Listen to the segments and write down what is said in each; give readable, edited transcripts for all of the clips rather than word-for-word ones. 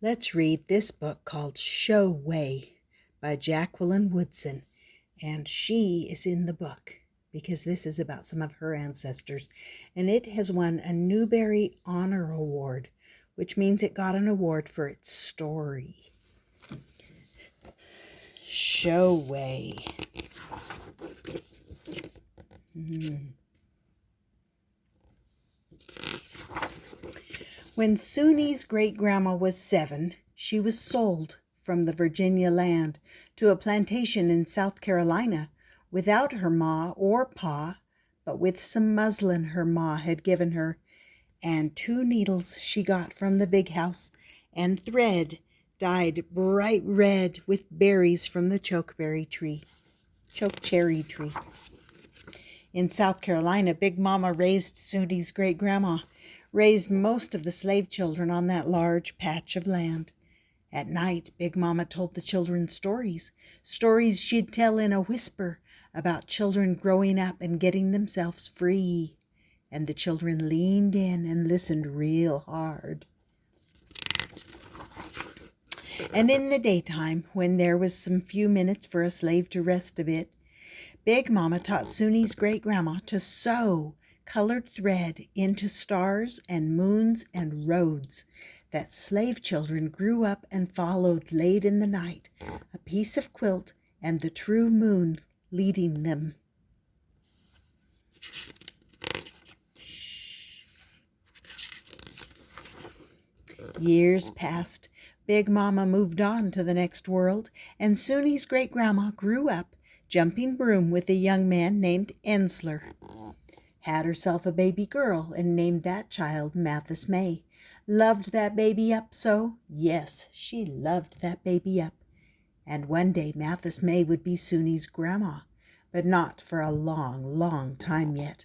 Let's read this book called Showway by Jacqueline Woodson. And she is in the book because this is about some of her ancestors. And it has won a Newbery Honor Award, which means it got an award for its story. Showway. When Soonie's great-grandma was 7, she was sold from the Virginia land to a plantation in South Carolina without her ma or pa, but with some muslin her ma had given her, and 2 needles she got from the big house, and thread dyed bright red with berries from the chokecherry tree. In South Carolina, Big Mama raised Soonie's great-grandma, raised most of the slave children on that large patch of land. At night, Big Mama told the children stories she'd tell in a whisper about children growing up and getting themselves free. And the children leaned in and listened real hard. And in the daytime, when there was some few minutes for a slave to rest a bit, Big Mama taught Soonie's great-grandma to sew colored thread into stars and moons and roads that slave children grew up and followed late in the night, a piece of quilt and the true moon leading them. Years passed. Big Mama moved on to the next world, and Soonie's great-grandma grew up jumping broom with a young man named Ensler. Had herself a baby girl and named that child Mathis May. Loved that baby up so? Yes, she loved that baby up. And one day Mathis May would be Soonie's grandma, but not for a long, long time yet.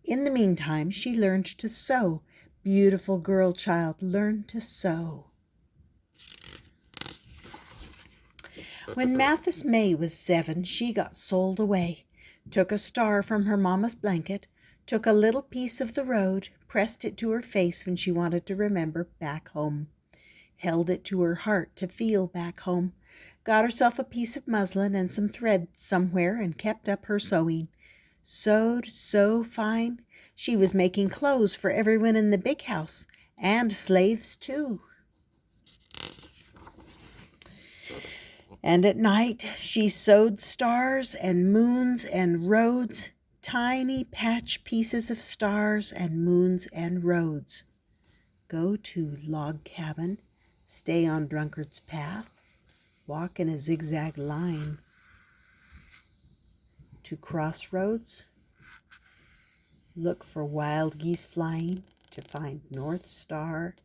In the meantime, she learned to sew. Beautiful girl child, learn to sew. When Mathis May was 7, she got sold away, took a star from her mama's blanket, took a little piece of the road, pressed it to her face when she wanted to remember back home, held it to her heart to feel back home, got herself a piece of muslin and some thread somewhere and kept up her sewing. Sewed so fine, she was making clothes for everyone in the big house, and slaves too. And at night she sewed stars and moons and roads, tiny patch pieces of stars and moons and roads. Go to log cabin, stay on drunkard's path, walk in a zigzag line. To crossroads, look for wild geese flying to find North Star.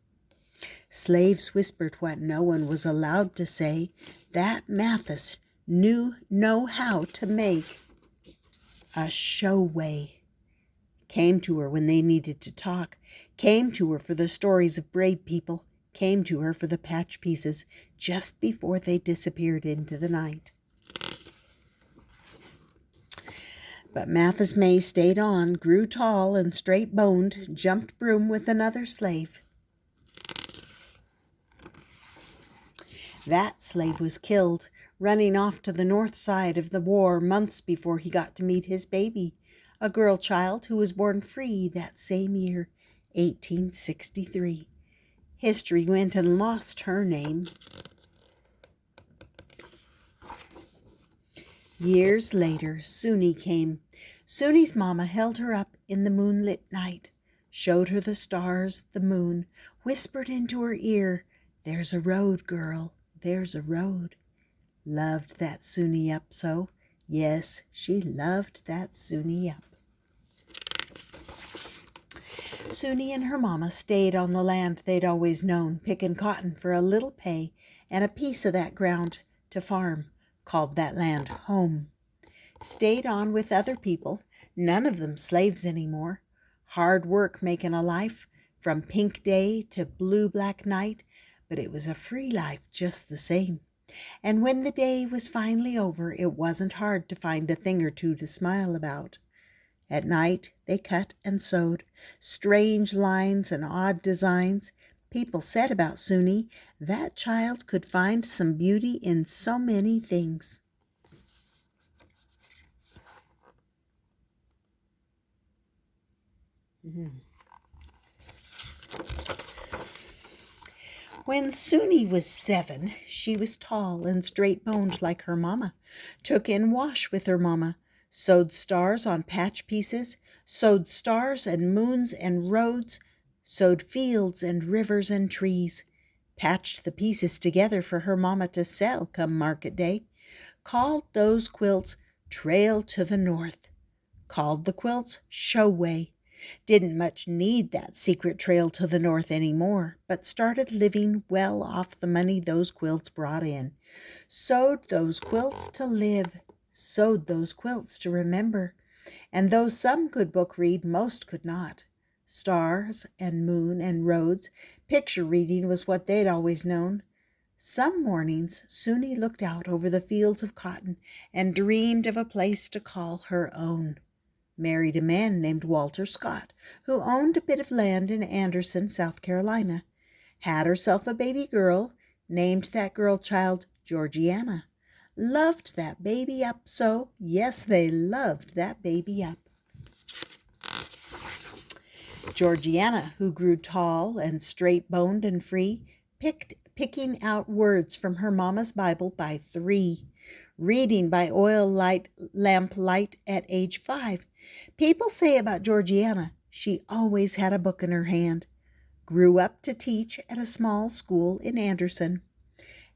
Slaves whispered what no one was allowed to say, that Mathis know how to make a showway. Came to her when they needed to talk, came to her for the stories of brave people, came to her for the patch pieces just before they disappeared into the night. But Mathis May stayed on, grew tall and straight-boned, jumped broom with another slave. That slave was killed, running off to the north side of the war months before he got to meet his baby, a girl child who was born free that same year, 1863. History went and lost her name. Years later, Soonie came. Soonie's mama held her up in the moonlit night, showed her the stars, the moon, whispered into her ear, "There's a road, girl, there's a road." Loved that Soonie up so. Yes, she loved that Soonie up. Soonie and her mama stayed on the land they'd always known, picking cotton for a little pay and a piece of that ground to farm, called that land home. Stayed on with other people, none of them slaves anymore. Hard work making a life, from pink day to blue-black night, but it was a free life just the same. And when the day was finally over, it wasn't hard to find a thing or two to smile about. At night they cut and sewed, strange lines and odd designs, People said about Soonie, that child could find some beauty in so many things. When Soonie was 7, she was tall and straight-boned like her mama, took in wash with her mama, sewed stars on patch pieces, sewed stars and moons and roads, sewed fields and rivers and trees, patched the pieces together for her mama to sell come market day, called those quilts Trail to the North, called the quilts Showway. Didn't much need that secret trail to the north anymore, but started living well off the money those quilts brought in. Sewed those quilts to live, sewed those quilts to remember. And though some could book read, most could not. Stars and moon and roads, picture reading was what they'd always known. Some mornings, Soonie looked out over the fields of cotton and dreamed of a place to call her own. Married a man named Walter Scott, who owned a bit of land in Anderson, South Carolina. Had herself a baby girl, named that girl child Georgiana. Loved that baby up so, yes, they loved that baby up. Georgiana, who grew tall and straight-boned and free, picking out words from her mama's Bible by 3, reading by lamp light at age 5. People say about Georgiana, she always had a book in her hand. Grew up to teach at a small school in Anderson.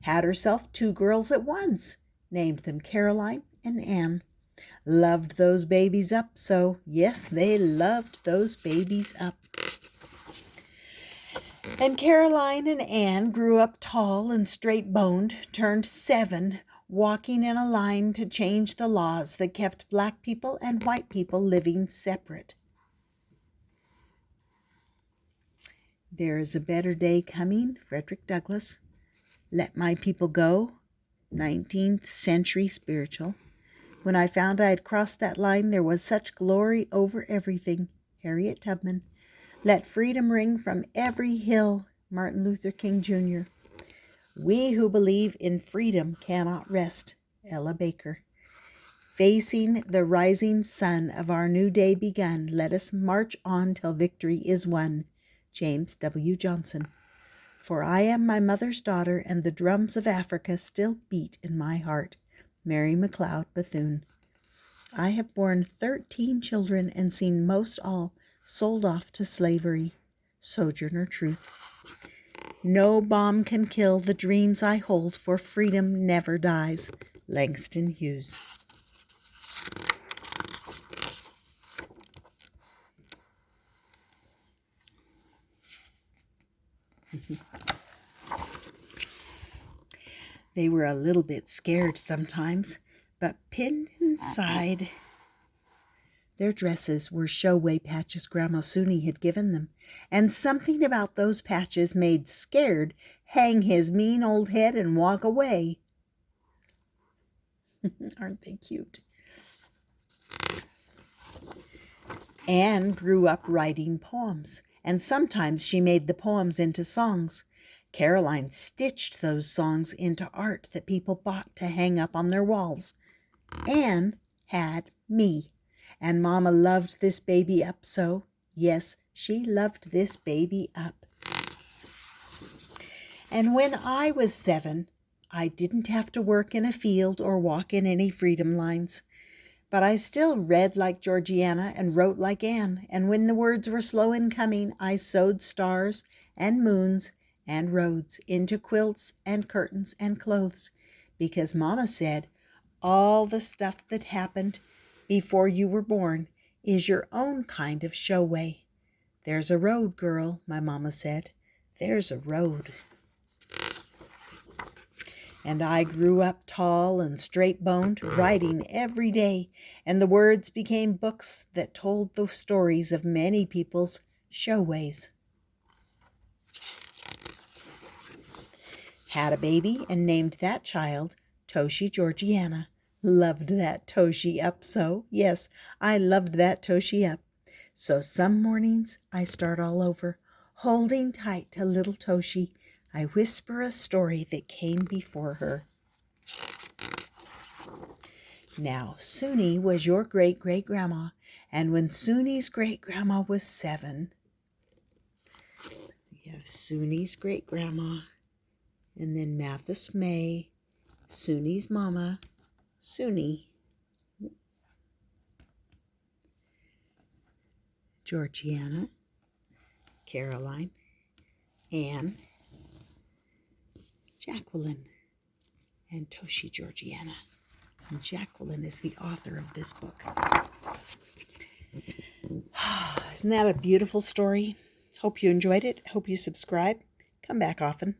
Had herself 2 girls at once, named them Caroline and Anne. Loved those babies up so, yes, they loved those babies up. And Caroline and Anne grew up tall and straight-boned, turned 7, walking in a line to change the laws that kept black people and white people living separate. There is a better day coming, Frederick Douglass. Let my people go, 19th century spiritual. When I found I had crossed that line, there was such glory over everything, Harriet Tubman. Let freedom ring from every hill, Martin Luther King Jr. We who believe in freedom cannot rest, Ella Baker. Facing the rising sun of our new day begun, let us march on till victory is won, James W. Johnson. For I am my mother's daughter, and the drums of Africa still beat in my heart, Mary McLeod Bethune. I have borne 13 children and seen most all sold off to slavery, Sojourner Truth. No bomb can kill the dreams I hold, for freedom never dies, Langston Hughes. They were a little bit scared sometimes, but pinned inside their dresses were showway patches Grandma Soonie had given them, and something about those patches made Scared hang his mean old head and walk away. Aren't they cute? Anne grew up writing poems, and sometimes she made the poems into songs. Caroline stitched those songs into art that people bought to hang up on their walls. Anne had me, and Mama loved this baby up so. Yes, she loved this baby up. And when I was 7, I didn't have to work in a field or walk in any freedom lines. But I still read like Georgiana and wrote like Anne, and when the words were slow in coming, I sewed stars and moons and roads into quilts and curtains and clothes, because Mama said, all the stuff that happened before you were born is your own kind of showway. There's a road, girl, my Mama said. There's a road. And I grew up tall and straight-boned, writing every day, and the words became books that told the stories of many people's showways. Had a baby and named that child Toshi Georgiana. Loved that Toshi up so. Yes, I loved that Toshi up. So some mornings I start all over, Holding tight to little Toshi, I whisper a story that came before her. Now, Soonie was your great-great-grandma, and when Soonie's great-grandma was 7, we have Soonie's great-grandma, and then Mathis May, Soonie's mama, Soonie, Georgiana, Caroline, Anne, Jacqueline, and Toshi Georgiana. And Jacqueline is the author of this book. Isn't that a beautiful story? Hope you enjoyed it. Hope you subscribe. Come back often.